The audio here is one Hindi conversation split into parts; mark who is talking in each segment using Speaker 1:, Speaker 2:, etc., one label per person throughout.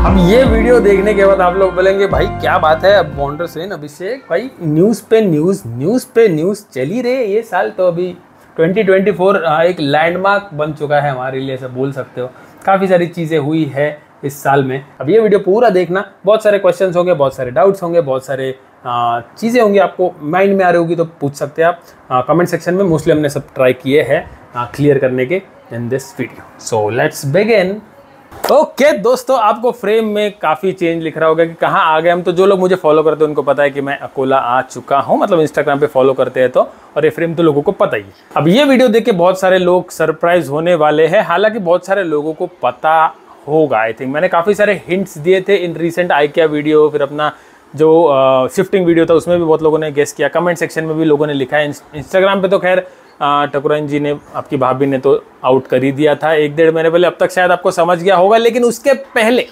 Speaker 1: अब ये वीडियो देखने के बाद आप लोग बोलेंगे भाई क्या बात है, अब बॉन्डर सेन अभिषेक भाई न्यूज़ पे न्यूज़ चल ही रहे ये साल। तो अभी 2024 एक लैंडमार्क बन चुका है हमारे लिए, ऐसा बोल सकते हो। काफ़ी सारी चीज़ें हुई है इस साल में। अब ये वीडियो पूरा देखना, बहुत सारे क्वेश्चंस होंगे, बहुत सारे डाउट्स होंगे, बहुत सारे चीज़ें होंगी आपको माइंड में आ रही होगी, तो पूछ सकते हैं आप कमेंट सेक्शन में। मोस्टली हमने सब ट्राई किए हैं क्लियर करने के in this video. So let's begin. Okay दोस्तों, आपको फ्रेम में काफ़ी चेंज लिख रहा होगा कि कहाँ आ गए हम। तो जो लोग मुझे फॉलो करते हैं उनको पता है कि मैं अकोला आ चुका हूँ, मतलब इंस्टाग्राम पे फॉलो करते हैं तो। और ये फ्रेम तो लोगों को पता ही है। अब ये वीडियो देख के बहुत सारे लोग सरप्राइज होने वाले हैं, हालांकि बहुत सारे लोगों को पता होगा। आई थिंक मैंने काफ़ी सारे हिंट्स दिए थे इन रिसेंट आइकिया वीडियो, फिर अपना जो शिफ्टिंग वीडियो था उसमें भी बहुत लोगों ने गेस किया, कमेंट सेक्शन में भी लोगों ने लिखा है। इंस्टाग्राम पे तो खैर ठकुराइन जी ने, आपकी भाभी ने तो आउट कर ही दिया था 1-1.5 महीने पहले। अब तक शायद आपको समझ गया होगा, लेकिन उसके पहले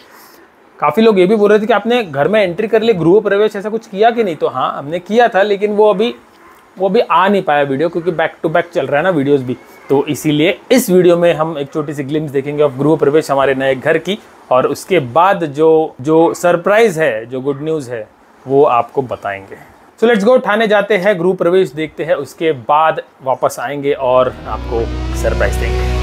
Speaker 1: काफ़ी लोग ये भी बोल रहे थे कि आपने घर में एंट्री कर ली, गृह प्रवेश ऐसा कुछ किया कि नहीं। तो हाँ, हमने किया था, लेकिन वो अभी आ नहीं पाया वीडियो, क्योंकि बैक टू बैक चल रहा है ना वीडियोस भी। तो इसीलिए इस वीडियो में हम एक छोटी सी ग्लिम्स देखेंगे ऑफ गृह प्रवेश हमारे नए घर की, और उसके बाद जो सरप्राइज है, जो गुड न्यूज़ है, वो आपको बताएंगे। सो लेट्स गो, ठाणे जाते हैं, गृह प्रवेश देखते हैं, उसके बाद वापस आएंगे और आपको सरप्राइज देंगे।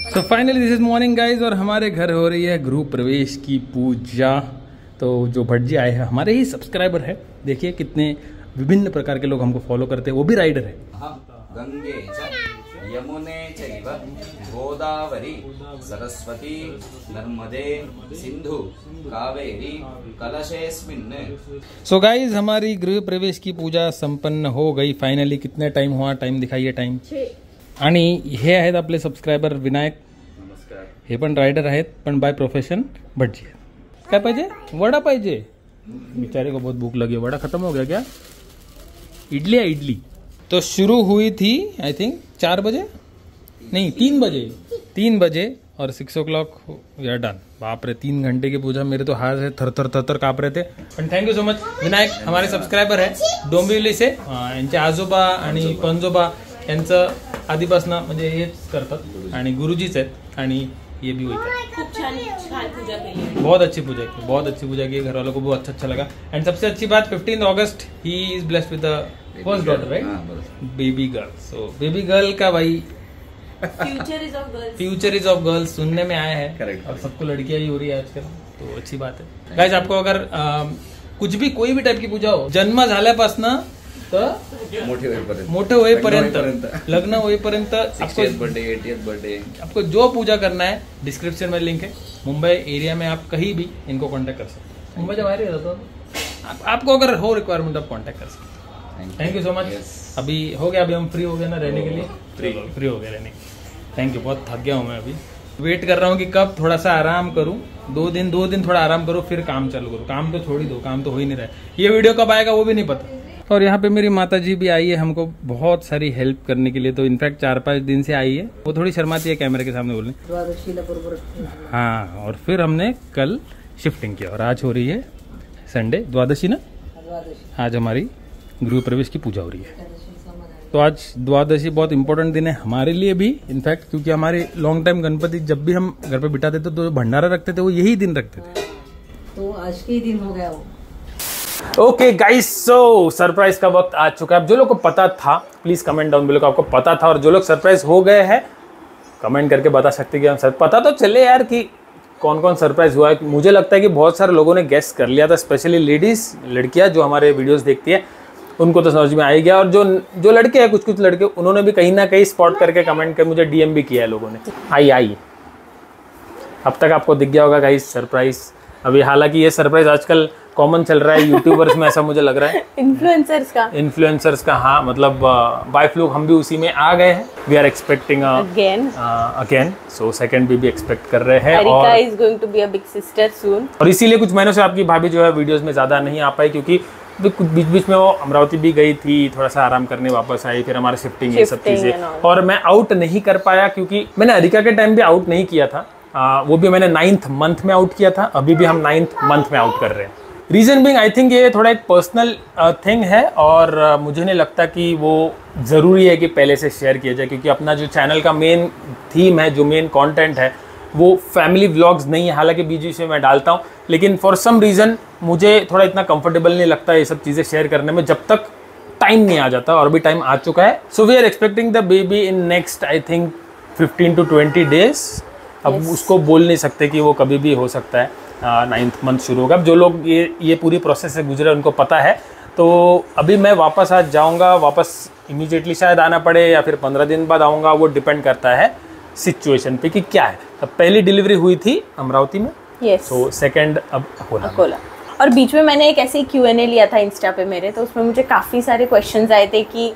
Speaker 1: तो finally this is morning guys, और हमारे घर हो रही है गृह प्रवेश की पूजा। तो जो भट्ट जी आए हैं हमारे ही सब्सक्राइबर है, देखिए कितने विभिन्न प्रकार के लोग हमको फॉलो करते हैं, वो भी राइडर है।
Speaker 2: गंगे च यमुने चैव गोदावरी सरस्वती नर्मदे सिंधु कावेरी कलशेस्मिन्।
Speaker 1: सो गाइज हमारी गृह प्रवेश की पूजा संपन्न हो गई फाइनली। कितने टाइम हुआ, टाइम दिखाइए टाइम। आणि हे आहेत आपले सब्सक्राइबर विनायक, हे पण रायडर आहेत, पण बाय प्रोफेशन भटजी। काय पाहिजे? वडा पाहिजे। बेचारे को बहुत भूख लगी, वडा खत्म हो गया क्या? इडली है इडली। तो शुरू हुई थी आई थिंक 4 बजे, नहीं 3 बजे और 6 o'clock वी आर डन। बाप रे, 3 घंटे की पूजा, मेरे तो हाथ से थर काप रहे थे। पण थँक्यू सो मच विनायक, हमारे सब्सक्राइबर है डोंबिवली से। यांचे आजोबा आणि पणजोबा यांचं आधीपासून म्हणजे हेच करतात आणि गुरुजीच आहेत, आणि ये भी वही
Speaker 3: खूब छान पूजा की,
Speaker 1: बहुत अच्छी पूजा की, घर वालों को बहुत अच्छा लगा। एंड सबसे अच्छी बात 15 अगस्त he is blessed with the first daughter, right, baby girl. So baby girl का भाई फ्यूचर इज ऑफ गर्ल्स सुनने में आया है, और सबको लड़कियां ही हो रही है आजकल, तो अच्छी बात है। गाइस, आपको अगर कुछ भी कोई भी टाइप की पूजा हो, जन्म झाल्यापासून मोठे होईपर्यंत, लग्न होईपर्यंत,
Speaker 2: 60th बर्थडे 80th बर्थडे,
Speaker 1: आपको जो पूजा करना है डिस्क्रिप्शन में लिंक है। मुंबई एरिया में आप कहीं भी इनको कांटेक्ट कर सकते हैं। मुंबई से बाहर ही रहता तो आपको अगर हो रिक्वायरमेंट आप कांटेक्ट कर सकते हैं। Thank you so much. अभी हो गया, अभी हम फ्री हो गए ना रहने के लिए, फ्री हो गए रहने के लिए। थैंक यू, बहुत थक गया हूँ मैं। अभी वेट कर रहा हूँ कि कब थोड़ा सा आराम करूँ, 2 दिन थोड़ा आराम करूँ, फिर काम चालू करूँ। काम तो छोड़ ही दो, काम तो हो ही नहीं रहा है। ये वीडियो कब आएगा वो भी नहीं पता। और यहाँ पे मेरी माता जी भी आई है हमको बहुत सारी हेल्प करने के लिए। तो इनफैक्ट 4-5 दिन से आई है, वो थोड़ी शर्माती है कैमरे के सामने बोलने। हाँ, और फिर हमने कल शिफ्टिंग किया, और आज हो रही है संडे, द्वादशी ना, आज हमारी गृह प्रवेश की पूजा हो रही है। तो आज द्वादशी बहुत इंपॉर्टेंट दिन है हमारे लिए भी, इनफैक्ट क्योंकि हमारे लॉन्ग टाइम गणपति जब भी हम घर पे बिठाते थे तो भंडारा रखते थे, वो यही दिन रखते थे।
Speaker 3: तो आज के दिन हो गया वो।
Speaker 1: ओके गाइस, सो सरप्राइज का वक्त आ चुका है। अब जो लोग को पता था प्लीज कमेंट डाउन बिलो को आपको पता था, और जो लोग सरप्राइज हो गए हैं कमेंट करके बता सकते हैं कि हम पता तो चले यार कि कौन कौन सरप्राइज हुआ है। मुझे लगता है कि बहुत सारे लोगों ने गेस कर लिया था, स्पेशली लेडीज, लड़कियां जो हमारे वीडियोस देखती है, उनको तो समझ में आ ही गया। और जो लड़के हैं, कुछ लड़के, उन्होंने भी कहीं ना कहीं स्पॉट करके कमेंट कर मुझे डीएम भी किया है लोगों ने। आई अब तक आपको दिख गया होगा गाइस सरप्राइज। अभी हालांकि ये सरप्राइज आजकल कॉमन चल रहा है यूट्यूबर्स में, ऐसा मुझे लग रहा है। इन्फ्लुएंसर्स का हाँ, मतलब बाय फ्लूक हम भी उसी में आ गए हैं। We are expecting again, so second baby expect कर रहे हैं।
Speaker 3: Erika is going to be a big sister soon.
Speaker 1: और इसीलिए कुछ महीनों से आपकी भाभी जो है वीडियोस में ज़्यादा नहीं आ पाई, क्योंकि बीच बीच में वो अमरावती भी गई थी, थोड़ा सा आराम करने वापस आई, फिर हमारा शिफ्टिंग ये सब चीज़ें, और मैं आउट नहीं कर पाया क्योंकि मैंने अरिका के टाइम भी आउट नहीं किया था। वो भी मैंने 9th मंथ में आउट किया था, अभी भी हम 9th मंथ में आउट कर रहे हैं। रीज़न बिंग आई थिंक ये थोड़ा एक पर्सनल थिंग है, और मुझे नहीं लगता कि वो ज़रूरी है कि पहले से शेयर किया जाए, क्योंकि अपना जो चैनल का मेन थीम है, जो मेन कंटेंट है, वो फैमिली व्लॉग्स नहीं है। हालांकि बीच में मैं डालता हूँ, लेकिन फॉर सम रीज़न मुझे थोड़ा इतना कंफर्टेबल नहीं लगता ये सब चीज़ें शेयर करने में जब तक टाइम नहीं आ जाता, और भी टाइम आ चुका है। So we are expecting the baby in next I think 15 to 20 days. अब उसको बोल नहीं सकते कि वो कभी भी हो सकता है। 9th मंथ शुरू होगा। अब जो लोग ये पूरी प्रोसेस से गुजरे उनको पता है। तो अभी मैं वापस आज जाऊंगा, वापस इमीडिएटली शायद आना पड़े या फिर 15 दिन बाद आऊँगा, वो डिपेंड करता है सिचुएशन पे कि क्या है। अब पहली डिलीवरी हुई थी अमरावती में, तो सेकंड अब अकोला।
Speaker 4: और बीच में मैंने एक ऐसे Q&A लिया था इंस्टा पे मेरे, तो उसमें मुझे काफ़ी सारे क्वेश्चंस आए थे कि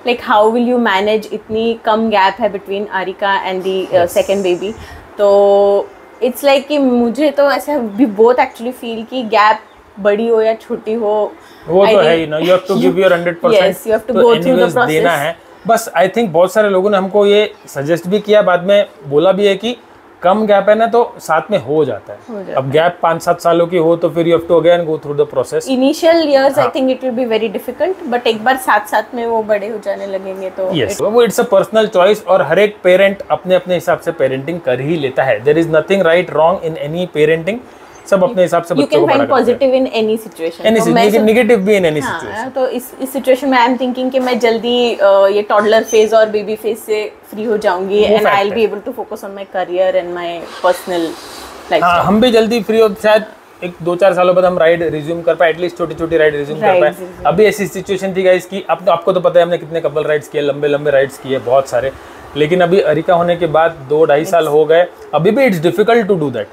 Speaker 4: like how will you manage, इतनी कम गैप है between Arika and the second baby. तो इट्स लाइक कि मुझे तो ऐसा भी बहुत एक्चुअली फील कि गैप बड़ी हो या छोटी हो,
Speaker 1: वो तो है ही ना, you have to give your 100%।
Speaker 4: Yes, you have to go through the process,
Speaker 1: देना है बस। आई थिंक बहुत सारे लोगों ने हमको ये सजेस्ट भी किया, बाद में बोला भी है कि कम गैप है ना तो साथ में हो जाता है। अब गैप 5-7 सालों की हो तो फिर you have to again go through the process.
Speaker 4: Initial years I think it will be very difficult, but एक बार साथ में वो बड़े हो जाने लगेंगे तो
Speaker 1: यस, वो इट्स अ पर्सनल चॉइस, और हर एक पेरेंट अपने अपने हिसाब से पेरेंटिंग कर ही लेता है। There is nothing right wrong in any parenting, सब अपने हिसाब से बच्चों को बड़ा करते हैं।
Speaker 4: Positive in any situation,
Speaker 1: negative भी इन एनी सिचुएशन।
Speaker 4: तो इस सिचुएशन में आई एम थिंकिंग कि मैं जल्दी ये टॉडलर फेज और बेबी फेज से फ्री हो जाऊंगी, and I will be able to focus on my career and my personal life.
Speaker 1: हाँ, हम भी जल्दी फ्री हो, शायद 1-2-4 सालों बाद हम राइड रिज्यूम कर पाए, एटलीस्ट छोटी राइड रिज्यूम कर पाए। अभी ऐसी सिचुएशन थी गाइस कि अब तो आपको तो पता है हमने कितने कपल राइड्स किए, लंबे राइड्स किए बहुत सारे, लेकिन अभी अरिका होने के बाद 2-2.5 साल हो गए, अभी भी it's difficult to do that,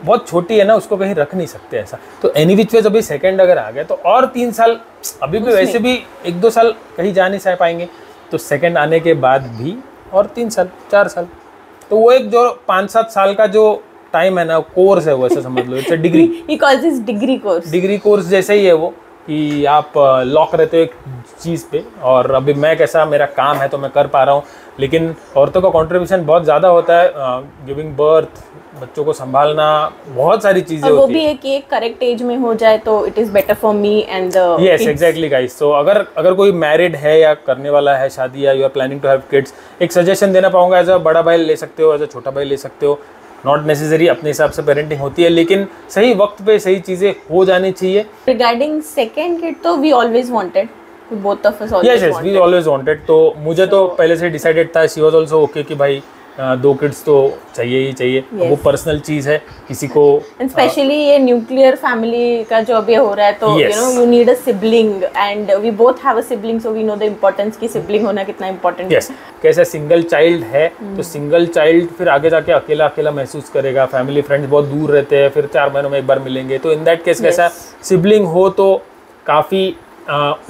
Speaker 1: बहुत छोटी है ना, उसको कहीं रख नहीं सकते ऐसा। तो एनी विच वेज अभी सेकंड अगर आ गया तो और 3 साल, अभी भी वैसे भी 1-2 साल कहीं जा नहीं सह पाएंगे, तो सेकंड आने के बाद भी और 3 साल 4 साल, तो वो एक जो 5-7 साल का जो टाइम है ना, कोर्स है वो, ऐसा समझ लो, it's a degree.
Speaker 4: He calls this degree course
Speaker 1: जैसे ही है वो, कि आप लॉक रहते हो एक चीज़ पे, और अभी मैं कैसा, मेरा काम है तो मैं कर पा रहा हूँ, लेकिन औरतों का कंट्रीब्यूशन बहुत ज़्यादा होता है। गिविंग बर्थ, बच्चों को संभालना, बहुत सारी चीज़ें होती है।
Speaker 4: वो भी है कि एक करेक्ट एज में हो जाए तो it is better for me and the
Speaker 1: yes exactly guys. So अगर कोई मैरिड है या करने वाला है शादी, या you are planning to have kids, एक सजेशन देना पाऊंगा, एज अ बड़ा भाई ले सकते हो, एज अ छोटा भाई ले सकते हो, नॉट नेसेसरी अपने हिसाब से पेरेंटिंग होती है, लेकिन सही वक्त पे सही चीज़ें हो जानी चाहिए।
Speaker 4: रिगार्डिंग सेकेंड किड, तो we always wanted, both of us always
Speaker 1: yes we always wanted। तो मुझे तो पहले से डिसाइडेड था, शी वाज आल्सो ओके कि भाई 2 किड्स तो चाहिए ही चाहिए। वो पर्सनल चीज़ है, किसी को,
Speaker 4: एंड स्पेशली ये न्यूक्लियर फैमिली का जो अभी हो रहा है, तो you know you need a sibling, and we both have a sibling, so we know the importance की सिबलिंग होना कितना इम्पोर्टेंट है।
Speaker 1: कैसे सिंगल चाइल्ड है तो सिंगल चाइल्ड फिर आगे जाके अकेला महसूस करेगा, फैमिली फ्रेंड्स बहुत दूर रहते हैं, फिर 4 महीनों में एक बार मिलेंगे, तो इन दैट केस कैसा सिबलिंग हो तो काफ़ी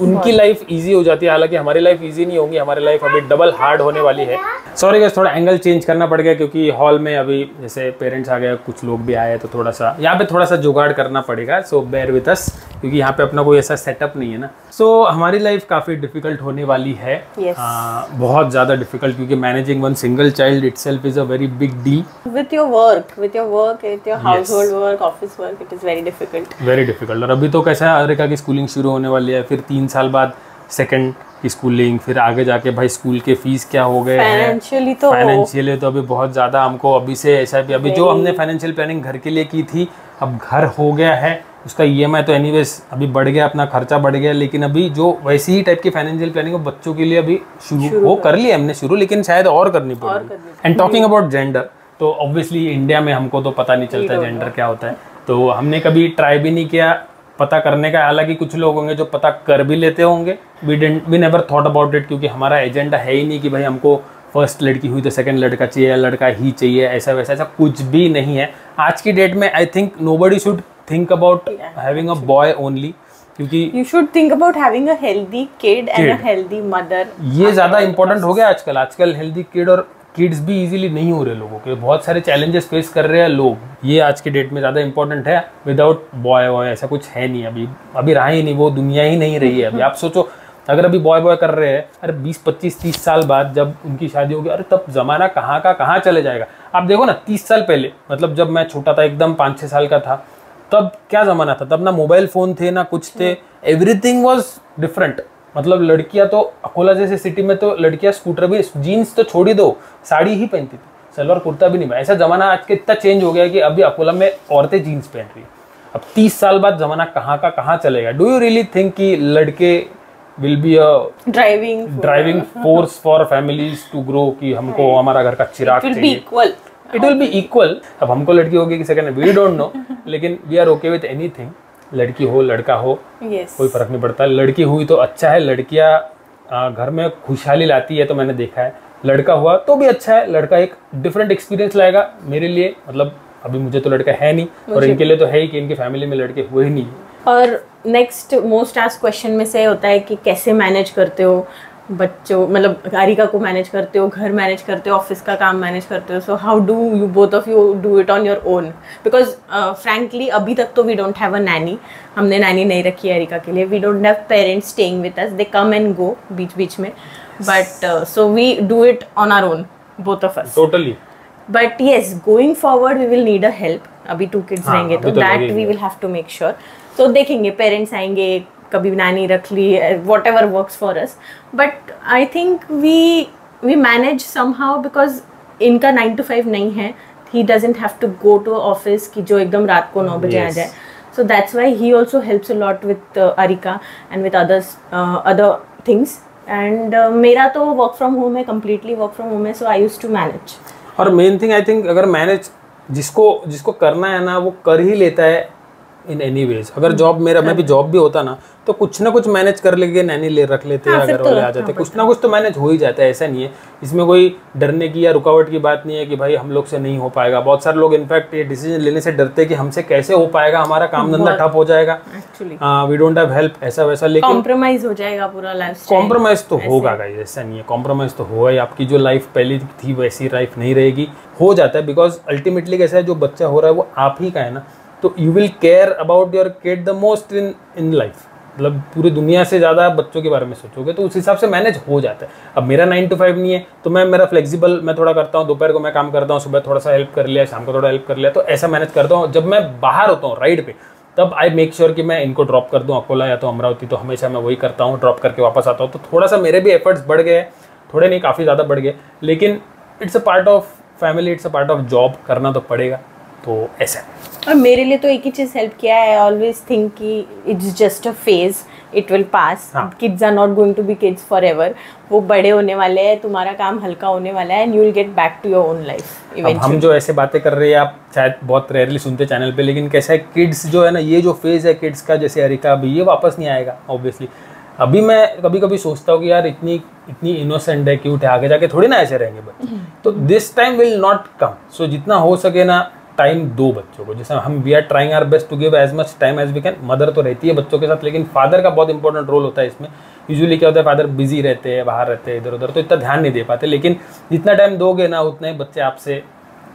Speaker 1: उनकी लाइफ इजी हो जाती है। हालांकि हमारी लाइफ इजी नहीं होगी, हमारी लाइफ अभी डबल हार्ड होने वाली है। सॉरी गाइस, थोड़ा एंगल चेंज करना पड़ गया क्योंकि हॉल में अभी जैसे पेरेंट्स आ गए, कुछ लोग भी आए, तो थोड़ा सा यहाँ पे थोड़ा सा जुगाड़ करना पड़ेगा। सो बेयर विद अस, क्योंकि यहाँ पे अपना कोई ऐसा सेटअप नहीं है ना। सो हमारी लाइफ काफ़ी डिफिकल्ट होने वाली है, बहुत ज़्यादा डिफिकल्ट, क्योंकि managing one single child itself is a very big deal.
Speaker 4: With your work, with your household work, office work, it is very difficult.
Speaker 1: और अभी तो कैसा है, अरिका की स्कूलिंग शुरू होने वाली है, फिर 3 साल बाद सेकंड की स्कूलिंग, फिर आगे जाके भाई स्कूल के फीस क्या हो गए हैं, फाइनेंशियली तो अभी बहुत ज़्यादा हमको अभी से ऐसा भी, अभी जो हमने फाइनेंशियल प्लानिंग घर के लिए की थी, अब घर हो गया है, उसका EMI तो एनीवेज अभी बढ़ गया, अपना खर्चा बढ़ गया, लेकिन अभी जो वैसी ही टाइप की फाइनेंशियल प्लानिंग बच्चों के लिए अभी शुरू कर लिया हमने लेकिन शायद और करनी पड़ेगी। एंड टॉकिंग अबाउट जेंडर, तो ऑब्वियसली इंडिया में हमको तो पता नहीं चलता जेंडर क्या होता है, तो हमने कभी ट्राई भी नहीं किया पता करने का। हालांकि कुछ लोग होंगे जो पता कर भी लेते होंगे, we never thought about it, क्योंकि हमारा एजेंडा है ही नहीं कि भाई हमको फर्स्ट लड़की हुई तो सेकंड लड़का चाहिए या लड़का ही चाहिए, ऐसा कुछ भी नहीं है। आज की डेट में I think nobody should think about having a boy only, क्योंकि
Speaker 4: you should think about having a healthy kid and a healthy mother.
Speaker 1: ये ज़्यादा इंपॉर्टेंट हो गया आजकल हेल्दी किड, और किड्स भी इजीली नहीं हो रहे लोगों के, बहुत सारे चैलेंजेस फेस कर रहे हैं लोग, ये आज की डेट में ज़्यादा इंपॉर्टेंट है। विदाउट बॉय वॉय ऐसा कुछ है नहीं, अभी रहा ही नहीं, वो दुनिया ही नहीं रही है अभी। आप सोचो अगर अभी बॉय बॉय कर रहे हैं, अरे 20 25 30 साल बाद जब उनकी शादी होगी, अरे तब ज़माना कहाँ का कहाँ चले जाएगा। आप देखो ना 30 साल पहले, मतलब जब मैं छोटा था एकदम 5-6 साल का था, तब क्या ज़माना था, तब ना मोबाइल फ़ोन थे ना कुछ थे, एवरीथिंग वॉज डिफरेंट। मतलब लड़कियां तो अकोला जैसे सिटी में तो लड़कियां स्कूटर भी, जीन्स तो छोड़ ही दो, साड़ी ही पहनती थी, सलवार कुर्ता भी नहीं। ऐसा ज़माना आज के इतना चेंज हो गया कि अभी अकोला में औरतें जीन्स पहन रही है। अब 30 साल बाद ज़माना कहाँ का कहाँ चलेगा। डू यू रियली थिंक कि लड़के will be a driving force for families to grow, कि हमको हमारा घर का चिराग चाहिए, इट विल बी इक्वल। अब हमको लड़की होगी कि सेकंड, वी डोंट नो, लेकिन we are okay with anything. लड़की हो लड़का हो, कोई फर्क नहीं पड़ता। लड़की हुई तो अच्छा है, लड़कियां घर में खुशहाली लाती है, तो मैंने देखा है। लड़का हुआ तो भी अच्छा है, लड़का एक डिफरेंट एक्सपीरियंस लाएगा मेरे लिए। मतलब अभी मुझे तो लड़का है नहीं, और इनके लिए तो है ही कि इनकी फैमिली में लड़के हुए ही नहीं।
Speaker 4: और नेक्स्ट मोस्ट आस्क्ड क्वेश्चन में से होता है कि कैसे मैनेज करते हो बच्चों, मतलब आरिका को मैनेज करते हो, घर मैनेज करते हो, ऑफिस का काम मैनेज करते हो। So how do you both of you do it on your own? Because frankly अभी तक तो we don't have a nanny, हमने नैनी नहीं रखी है आरिका के लिए। We don't have parents staying with us, they come and go बीच बीच में, but so we do it on our own, both of us
Speaker 1: totally.
Speaker 4: But yes, going forward we will need a help. अभी 2 किड्स रहेंगे तो that we will have to make sure. तो देखेंगे, पेरेंट्स आएंगे, कभी नानी रख ली, whatever works for us, but I think we manage somehow, because इनका 9 to 5 नहीं है। He doesn't have to go to office कि जो एकदम रात को 9 बजे आ जाए। So that's why he also helps a lot with Arika and with other things. And मेरा तो वर्क फ्रॉम होम है, कम्प्लीटली वर्क फ्रॉम होम है, सो आई यूज टू मैनेज।
Speaker 1: और मेन थिंग आई थिंक, अगर मैनेज जिसको करना है ना, वो कर ही लेता है इन एनी वेज। अगर जॉब मैं भी जॉब भी होता ना, तो कुछ ना कुछ मैनेज कर लेंगे, नैनी रख लेते हैं, अगर वाले आ जाते, कुछ ना कुछ तो मैनेज हो ही जाता है। ऐसा नहीं है, इसमें कोई डरने की या रुकावट की बात नहीं है कि भाई हम लोग से नहीं हो पाएगा। बहुत सारे लोग इनफैक्ट ये डिसीजन लेने से डरते हैं कि हमसे कैसे हो पाएगा, हमारा काम धंधा ठप हो जाएगा, वी डोंट हैव हेल्प, ऐसा वैसा। लेकिन
Speaker 4: कॉम्प्रोमाइज हो जाएगा पूरा लाइफ।
Speaker 1: कॉम्प्रोमाइज तो होगा गाइस, ऐसा नहीं है, कॉम्प्रोमाइज तो होगा ही। आपकी जो लाइफ पहले थी वैसी लाइफ नहीं रहेगी, हो जाता है। बिकॉज अल्टीमेटली कैसा है, जो बच्चा हो रहा है वो आप ही का है ना, तो you will care about your kid the most in life. मतलब पूरी दुनिया से ज़्यादा आप बच्चों के बारे में सोचोगे, तो उस हिसाब से मैनेज हो जाता है। अब मेरा 9 to 5 नहीं है, तो मेरा फ्लेक्सिबल, मैं थोड़ा करता हूँ, दोपहर को मैं काम करता हूँ, सुबह थोड़ा सा हेल्प कर लिया, शाम को थोड़ा हेल्प कर लिया, तो ऐसा मैनेज करता हूँ। जब मैं बाहर होता हूँ राइड पे, तब आई मेक श्योर कि मैं इनको ड्रॉप कर दूँ अकोला या तो अमरावती, तो हमेशा मैं वही करता हूँ, ड्रॉप करके वापस आता हूँ। तो थोड़ा सा मेरे भी एफर्ट्स बढ़ गए, थोड़े नहीं काफ़ी ज़्यादा बढ़ गए, लेकिन it's a part of family, it's a part of job, करना तो पड़ेगा। तो ऐसा है।
Speaker 4: और मेरे लिए तो एक ही चीज़ हेल्प किया है, आई ऑलवेज थिंक कि it's just a phase, it will pass, kids are not going to be kids forever. वो बड़े होने वाले हैं, तुम्हारा काम हल्का होने वाला है, and you will get back to your own life eventually.
Speaker 1: हम जो ऐसे बातें कर रहे हैं, आप शायद बहुत रेयरली सुनते चैनल पे, लेकिन कैसा है, किड्स जो है ना, ये जो फेज है किड्स का, जैसे अरिका, अभी ये वापस नहीं आएगा ऑब्वियसली। अभी मैं कभी कभी सोचता हूँ कि यार इतनी इनोसेंट है, क्यूट है, आगे जाके थोड़ी ना ऐसे रहेंगे बच्चे, तो this time will not come. So जितना हो सके ना टाइम दो बच्चों को, जैसे हम we are trying our best to give as much time as we can. Mother तो रहती है बच्चों के साथ, लेकिन फादर का बहुत इंपॉर्टेंट रोल होता है इसमें। यूजुअली क्या होता है, फादर बिजी रहते हैं, बाहर रहते हैं, इधर उधर, तो इतना ध्यान नहीं दे पाते, लेकिन जितना टाइम दोगे ना, उतना ही बच्चे आपसे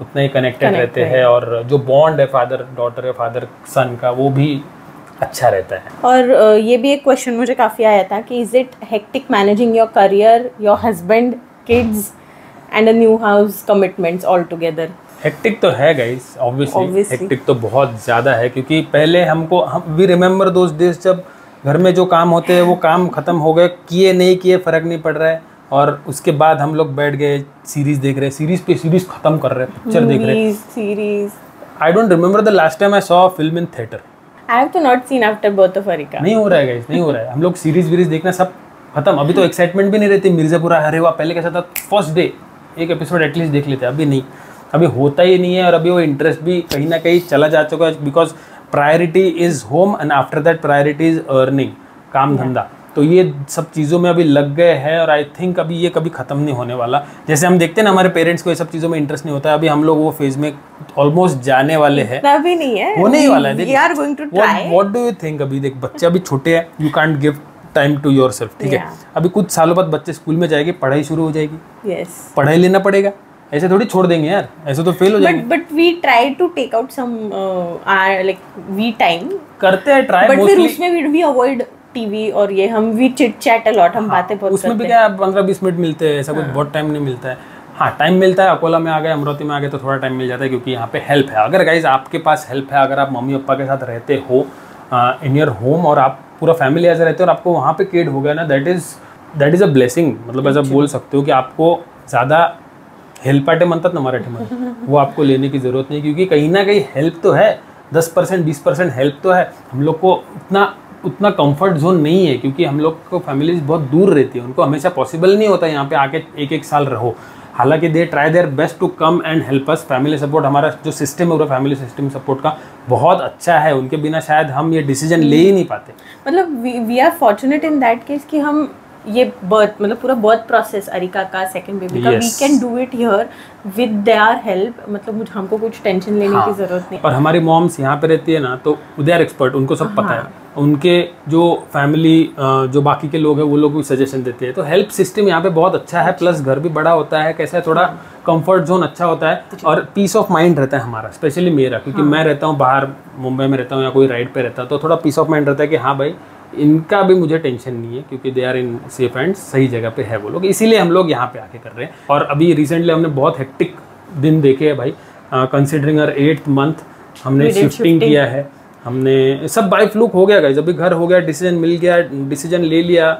Speaker 1: उतना ही कनेक्टेड रहते हैं, और जो बॉन्ड है फादर डॉटर या फादर सन का, वो भी अच्छा रहता है।
Speaker 4: और ये भी एक क्वेश्चन मुझे काफ़ी आया था कि is it hectic managing your career, your husband, kids and a new house, commitments all together?
Speaker 1: Hectic तो है गाइस, ऑब्वियसली हेक्टिक तो बहुत ज़्यादा है, क्योंकि पहले हम वी रिमेंबर दोज डेज जब घर में जो काम होते हैं वो काम खत्म हो गए, किए नहीं किए फ़र्क नहीं पड़ रहा है, और उसके बाद हम लोग बैठ गए सीरीज देख रहे हैं, सीरीज पे सीरीज खत्म कर रहे हैं, पिक्चर देख रहे हैं,
Speaker 4: series.
Speaker 1: I don't remember the last time I saw a film in theatre.
Speaker 4: I have तो not seen after birth of Arika.
Speaker 1: नहीं हो रहा है गाइस, नहीं हो रहा है। हम लोग सीरीज वीरीज देखना सब खत्म। अभी तो एक्साइटमेंट भी नहीं रहती, मिर्जापुरा, अरे वाह, पहले कैसा था, फर्स्ट डे एक एपिसोड एटलीस्ट देख लेते, अभी नहीं, अभी होता ही नहीं है। और अभी वो इंटरेस्ट भी कहीं ना कहीं चला जा चुका है, because priority is home and after that priority is earning, काम धंधा। तो ये सब चीज़ों में अभी लग गए हैं, और आई थिंक अभी ये कभी ख़त्म नहीं होने वाला। जैसे हम देखते हैं ना, हमारे पेरेंट्स को ये सब चीज़ों में इंटरेस्ट नहीं होता है, अभी हम लोग वो फेज में ऑलमोस्ट जाने वाले हैं।
Speaker 4: अभी नहीं है,
Speaker 1: होने ही वाला है।
Speaker 4: What
Speaker 1: do you think? अभी देख, बच्चे अभी छोटे हैं, you can't give time to yourself, ठीक है। अभी कुछ सालों बाद बच्चे स्कूल में जाएंगे, पढ़ाई शुरू हो जाएगी,
Speaker 4: yes.
Speaker 1: पढ़ाई लेना पड़ेगा, ऐसे थोड़ी छोड़ देंगे यार, ऐसे तो फेल हो जाएंगे।
Speaker 4: But we try to take out some like we time
Speaker 1: करते हैं ट्राई,
Speaker 4: बट फिर उसमें वी अवॉइड टीवी और ये हम we chit chat a lot, हम बातें बहुत
Speaker 1: उसमें भी क्या 15-20 मिनट मिलते हैं, ऐसा कुछ बहुत टाइम नहीं मिलता है। हाँ टाइम मिलता है, अकोला में आ गए, अमरावती में आ गए तो थोड़ा टाइम मिल जाता है क्योंकि यहाँ पे हेल्प है। अगर गाइज आपके पास हेल्प है, अगर आप मम्मी पापा के साथ रहते हो इन योर होम और आप पूरा फैमिली ऐसे रहते हो और आपको वहाँ पे किड हो गया ना, दैट इज़ अ ब्लेसिंग। मतलब ऐसा बोल सकते हो कि आपको ज़्यादा हेल्पाटे म्हणतात ना मराठी में, वो आपको लेने की ज़रूरत नहीं, क्योंकि कहीं ना कहीं हेल्प तो है, 10% 20% हेल्प तो है। हम लोग को उतना कंफर्ट जोन नहीं है क्योंकि हम लोग को फैमिलीज बहुत दूर रहती है, उनको हमेशा पॉसिबल नहीं होता यहाँ पे आके एक साल रहो। हालांकि they try their best to come and help us. Family support, हमारा जो सिस्टम है पूरा फैमिली सिस्टम सपोर्ट का बहुत अच्छा है, उनके बिना शायद हम ये डिसीजन ले ही नहीं पाते।
Speaker 4: मतलब we are fortunate in that case कि हम ये बर्थ मतलब पूरा बर्थ प्रोसेस अरिका का सेकंड बेबी का we can do it here with their help. मतलब हमको कुछ टेंशन लेने की जरूरत नहीं।
Speaker 1: और हमारी मॉम्स यहाँ पे रहती है ना, तो दे आर एक्सपर्ट, उनको सब पता है। उनके जो फैमिली जो बाकी के लोग हैं वो लोग भी सजेशन देते हैं, तो हेल्प सिस्टम यहाँ पे बहुत अच्छा है। प्लस घर भी बड़ा होता है, कैसा है थोड़ा कंफर्ट जोन अच्छा होता है और पीस ऑफ माइंड रहता है हमारा, स्पेशली मेरा, क्योंकि मैं रहता हूँ बाहर, मुंबई में रहता हूँ या कोई राइड पे रहता है, तो थोड़ा पीस ऑफ माइंड रहता है कि हाँ भाई इनका भी मुझे टेंशन नहीं है क्योंकि they are in safe and सही जगह पे है वो लोग, इसीलिए हम लोग यहाँ पे आके कर रहे हैं। और अभी रिसेंटली हमने बहुत हेक्टिक दिन देखे हैं भाई, कंसिडरिंग आवर 8th मंथ हमने शिफ्टिंग किया है, हमने सब बाय फ्लूक हो गया गाइस। अभी घर हो गया, डिसीजन मिल गया, डिसीजन ले लिया,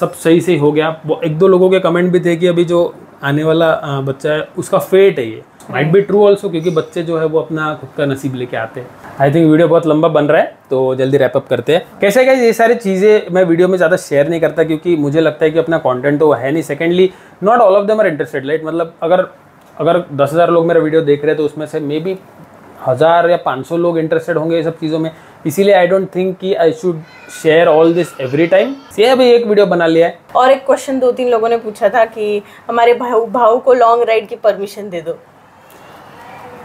Speaker 1: सब सही से हो गया। 1-2 लोगों के कमेंट भी थे कि अभी जो आने वाला बच्चा है उसका फेट है, ये माइट बी ट्रू ऑल्सो, क्योंकि बच्चे जो है वो अपना खुद का नसीब लेके आते हैं। आई थिंक वीडियो बहुत लंबा बन रहा है तो जल्दी रैप अप करते हैं। कैसे गाइस ये सारी चीज़ें मैं वीडियो में ज़्यादा शेयर नहीं करता क्योंकि मुझे लगता है कि अपना कंटेंट तो है नहीं। Secondly not all of them are interested, like मतलब अगर 10,000 लोग मेरा वीडियो देख रहे हैं तो उसमें से मे बी 1000 या 500 लोग इंटरेस्टेड होंगे ये सब चीज़ों में, इसीलिए आई डोंट थिंक कि I should share all this every time. ये अभी एक वीडियो बना लिया है।
Speaker 4: और एक क्वेश्चन 2-3 लोगों ने पूछा था कि हमारे भाऊ को लॉन्ग राइड की परमिशन दे दो।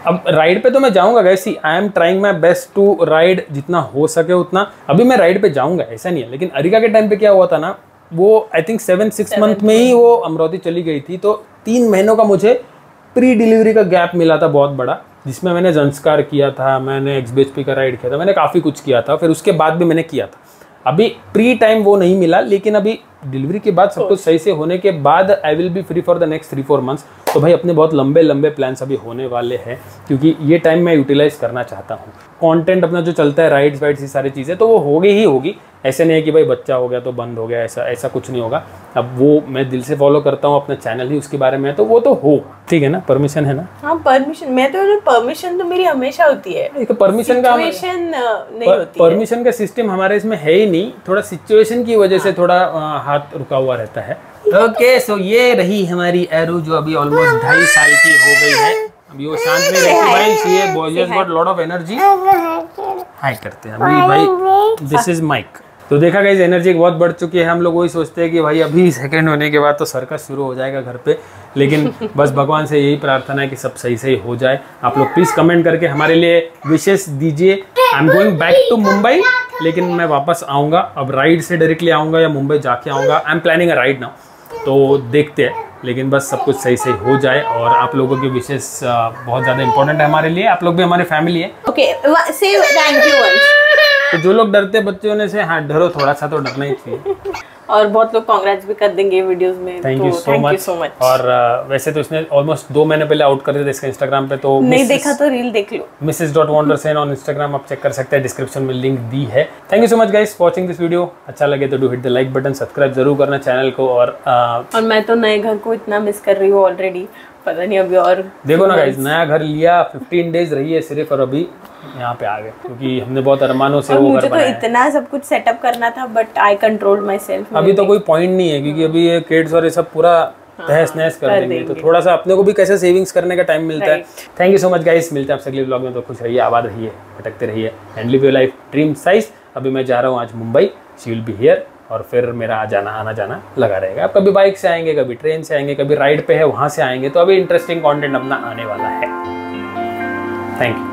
Speaker 1: अब राइड पे तो मैं जाऊंगा guys, I am trying my best to ride, जितना हो सके उतना। अभी मैं राइड पे जाऊंगा ऐसा नहीं है, लेकिन अरिका के टाइम पे क्या हुआ था ना, वो आई थिंक 7-6 मंथ में ही वो अमरावती चली गई थी, तो 3 महीनों का मुझे प्री डिलीवरी का गैप मिला था बहुत बड़ा, जिसमें मैंने संस्कार किया था, मैंने एक्सबीएचपी का राइड किया था, मैंने काफ़ी कुछ किया था, फिर उसके बाद भी मैंने किया था। अभी प्री टाइम वो नहीं मिला, लेकिन अभी डिलीवरी के बाद सब कुछ सही से होने के बाद आई will B free for the next 3-4 months. तो भाई अपने बहुत लंबे प्लान्स अभी होने वाले हैं क्योंकि ये टाइम मैं यूटिलाइज करना चाहता हूँ। कंटेंट अपना जो चलता है, राइड्स वाइड्स, ये सारी चीज़ें तो वो होगी ही होगी। ऐसे नहीं है कि भाई बच्चा हो गया तो बंद हो गया, ऐसा कुछ नहीं होगा। अब वो मैं दिल से फॉलो करता हूँ अपना चैनल ही उसके बारे में, तो वो तो हो ठीक है ना, परमिशन है ना।
Speaker 4: हाँ परमिशन, मैं तो परमिशन तो मेरी हमेशा होती है।
Speaker 1: एक परमिशन का
Speaker 4: नहीं होती
Speaker 1: परमिशन का सिस्टम हमारे इसमें है ही नहीं, थोड़ा सिचुएशन की वजह से थोड़ा हाथ रुका हुआ रहता है। ओके सो ये रही हमारी एरू जो अभी ऑलमोस्ट 2.5 साल की हो गई है। अभी वो शांत नहीं रहती भाई, she boys got lot of energy. Hi करते हैं अभी भाई, दिस इज माइक। तो देखा गाइस एनर्जी बहुत बढ़ चुकी है। हम लोग वही सोचते हैं कि भाई अभी सेकंड होने के बाद तो सर्कस शुरू हो जाएगा घर पे, लेकिन बस भगवान से यही प्रार्थना है कि सब सही सही हो जाए। आप लोग प्लीज कमेंट करके हमारे लिए विशेष दीजिए। I am going back to Mumbai, लेकिन मैं वापस आऊँगा, अब राइड से डायरेक्टली आऊँगा या मुंबई जाके आऊँगा। I am planning a ride now, तो देखते हैं, लेकिन बस सब कुछ सही सही हो जाए। और आप लोगों की विशेष बहुत ज़्यादा इंपॉर्टेंट है हमारे लिए, आप लोग भी हमारी फैमिली है।
Speaker 4: ओके से थैंक यू वंस।
Speaker 1: तो जो लोग डरते बच्चे होने से, हाँ डरो थोड़ा सा, तो डरना ही चाहिए।
Speaker 4: और बहुत लोग कांग्रेट्स भी कर देंगे वीडियोस में।
Speaker 1: Thank you so much. और वैसे तो इसने ऑलमोस्ट 2 महीने पहले आउट कर दिया था इसका इंस्टाग्राम पे, तो
Speaker 4: नहीं देखा तो रील देख लो,
Speaker 1: Mrs.Wondersen ऑन इंस्टाग्राम आप चेक कर सकते हैं, डिस्क्रिप्शन में लिंक दी है। Thank you so much guys watching this video. अच्छा लगे तो do hit the like button, subscribe जरूर करना चैनल को। और
Speaker 4: मैं तो नए घर को इतना मिस कर रही हूँ ऑलरेडी, पता नहीं अभी और
Speaker 1: देखो ना गाइस, नया घर लिया, 15 डेज रही है सिर्फ, और अभी यहाँ पे आ गए क्योंकि हमने बहुत अरमानों से वो घर बनाया।
Speaker 4: मुझे तो इतना सब कुछ सेटअप करना था, but I control my self.
Speaker 1: अभी तो कोई पॉइंट नहीं है क्योंकि अभी ये किड्स और ये सब पूरा तहस नहस कर देंगे, तो थोड़ा सा अपने को भी कैसे सेविंग्स करने का टाइम मिलता है। Thank you so much guys, मिलते हैं आपसे अगले व्लॉग में। तो खुश रहिए, आबाद रहिए, भटकते रहिए and live your life dream size. अभी मैं जा रहा हूँ आज Mumbai, she will be here, और फिर मेरा आना जाना लगा रहेगा। अब कभी बाइक से आएंगे, कभी ट्रेन से आएंगे, कभी राइड पे है वहाँ से आएंगे, तो अभी इंटरेस्टिंग कंटेंट अपना आने वाला है। Thank you.